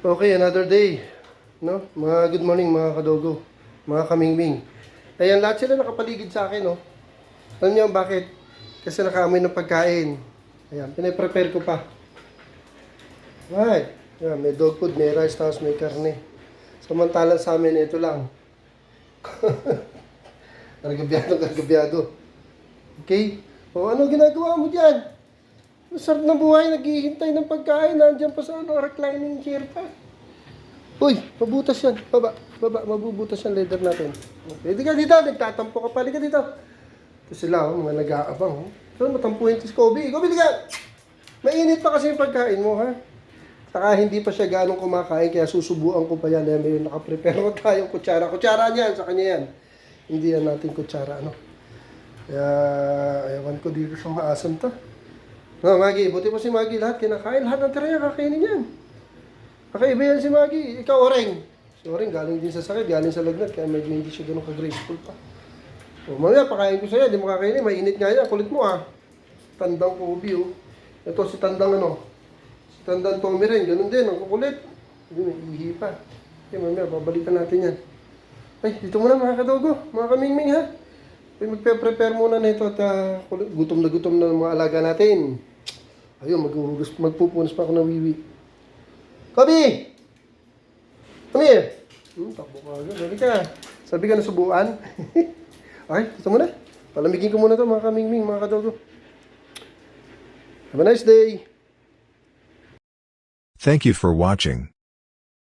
Okay, another day. No? Mga good morning mga kadogo, mga kamingming. Ayan, lahat sila nakapaligid sa akin, no? Alam niyo bakit? Kasi nakaamoy ng pagkain. Ayan, pinaprepare ko pa. Right. Ayan, may dog food, may rice, tapos may karne. Samantalang sa amin, ito lang. Gargabyado. Okay? O ano ginagawa mo dyan? Masarap ng buhay, naghihintay ng pagkain, nandiyan pa sa reclining chair pa. Uy, mabutas yan. Baba, mabubutas yung leather natin. Okay, di ka dito, nagtatampo ka pa. Di ka dito. Ito sila, mga nag-aabang. So, matampuhin si Kobe. Kobe, di ka! Mainit pa kasi yung pagkain mo, ha? Saka hindi pa siya ganong kumakain, kaya susubuan ko pa yan. May nakaprepare ko tayong kutsara. Kutsara niyan, sa kanya yan. Hindi yan natin kutsara, ano? Kaya, ewan ko dito sa mga asan to. No, Maggie, buti pa si Maggie, lahat kinakain. Lahat ng tiraya, kakainin yan. Kakaiba yan si Maggie. Ikaw, Oreng. Si Oreng, galing din sa sakit, galing sa lagnat, kaya medyo hindi siya ganun ka-graceful pa. O, mamaya, pakain ko sa'yo, di mo kakainin. Mainit nga yan, kulit mo ah. Tandang Kobe, oh. Ito si Tandang ano. Si Tandang Tommy rin, ganun din, ang kukulit. Hindi, may ihi pa. Okay, mamaya, babalikan natin yan. Ay, dito muna mga kadogo, mga kamingming ha. Ay, magpe-prepare muna na ito at gutom na ng mga alaga natin. Ayun, magpupunas pa ako ng wiwi. Kobe! Come here! Takbo ka agad. Dali ka. Sabi ka na subuan. Okay, ito muna. Palamigin ko muna ito mga kamingming, mga kadogo. Have a nice day! Thank you for watching.